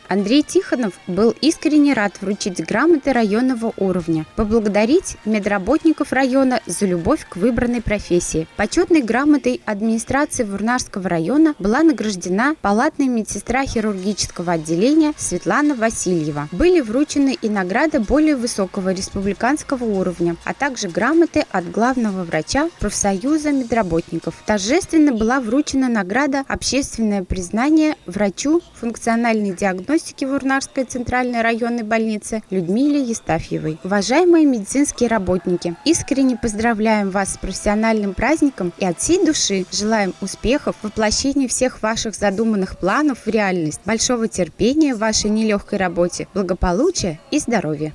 Андрей Тихонов был искренне рад вручить грамоты районного уровня, поблагодарить медработников района за любовь к выбранной профессии. Почетной грамотой администрации Вурнарского района была награждена палатная медсестра хирургического отделения Светлана Васильева. Были вручены и награды более высокого республиканского уровня, а также грамоты от главного врача профсоюза медработников. Торжественно была вручена награда «Общественное признание врачу функциональной диагностики Вурнарской центральной районной больницы Людмиле Естафьевой». Уважаемые медицинские работники, искренне поздравляем вас с профессиональным праздником и от всей души желаем успехов в воплощении всех ваших задуманных планов в реальность, большого терпения в вашей нелегкой работе, благополучия и здоровья.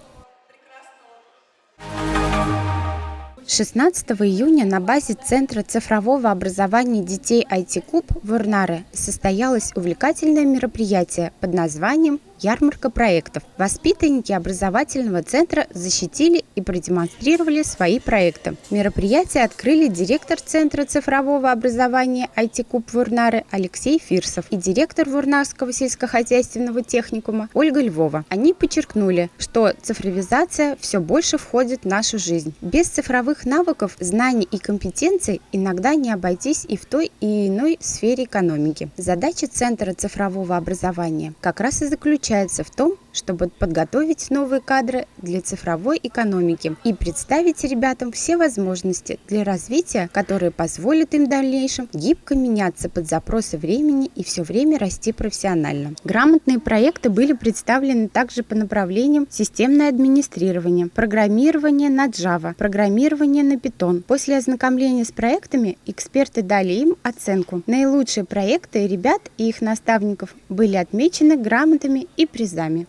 16 июня на базе Центра цифрового образования детей IT-Куб в Вурнаре состоялось увлекательное мероприятие под названием «Ярмарка проектов». Воспитанники образовательного центра защитили и продемонстрировали свои проекты. Мероприятие открыли директор Центра цифрового образования IT-Куб Вурнары Алексей Фирсов и директор Вурнарского сельскохозяйственного техникума Ольга Львова. Они подчеркнули, что цифровизация все больше входит в нашу жизнь. Без цифровых навыков, знаний и компетенций иногда не обойтись и в той и иной сфере экономики. Задача Центра цифрового образования как раз и заключается в том, чтобы подготовить новые кадры для цифровой экономики и представить ребятам все возможности для развития, которые позволят им в дальнейшем гибко меняться под запросы времени и все время расти профессионально. Грамотные проекты были представлены также по направлениям системное администрирование, программирование на Java, программирование на Python. После ознакомления с проектами эксперты дали им оценку. Наилучшие проекты ребят и их наставников были отмечены грамотами и призами.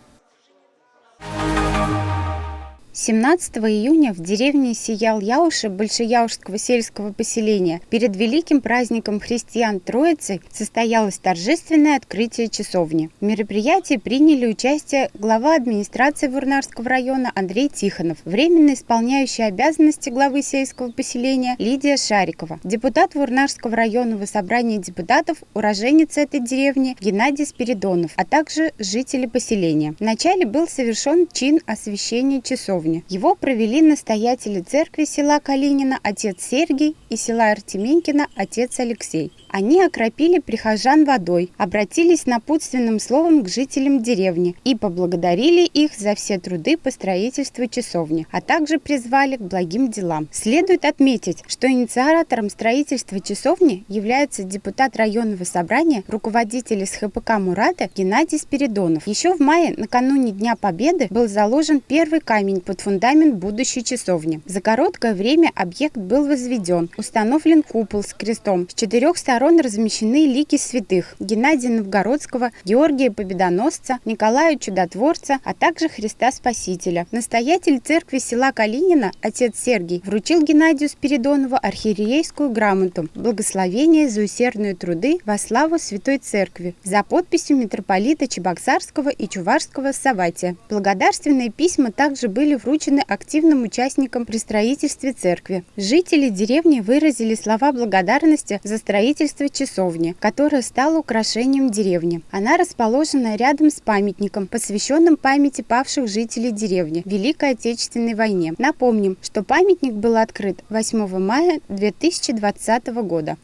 17 июня в деревне Сиял-Яуши Большеяушского сельского поселения перед великим праздником христиан Троицы состоялось торжественное открытие часовни. В мероприятии приняли участие глава администрации Вурнарского района Андрей Тихонов, временно исполняющий обязанности главы сельского поселения Лидия Шарикова, депутат Вурнарского районного собрания депутатов, уроженец этой деревни Геннадий Спиридонов, а также жители поселения. Вначале был совершен чин освящения часовни. Его провели настоятели церкви села Калинина отец Сергий и села Артеменькино отец Алексей. Они окропили прихожан водой, обратились напутственным словом к жителям деревни и поблагодарили их за все труды по строительству часовни, а также призвали к благим делам. Следует отметить, что инициатором строительства часовни является депутат районного собрания, руководитель СХПК Мурата Геннадий Спиридонов. Еще в мае, накануне Дня Победы, был заложен первый камень под фундамент будущей часовни. За короткое время объект был возведен, установлен купол с крестом, с 4 сторон размещены лики святых Геннадия Новгородского, Георгия Победоносца, Николая Чудотворца, а также Христа Спасителя. Настоятель церкви села Калинина отец Сергий вручил Геннадию Спиридонову архиерейскую грамоту «Благословение за усердные труды во славу Святой Церкви» за подписью митрополита Чебоксарского и Чувашского Саватия. Благодарственные письма также были вручены активным участникам при строительстве церкви. Жители деревни выразили слова благодарности за строительство часовни, которая стала украшением деревни. Она расположена рядом с памятником, посвященным памяти павших жителей деревни в Великой Отечественной войне. Напомним, что памятник был открыт 8 мая 2020 года.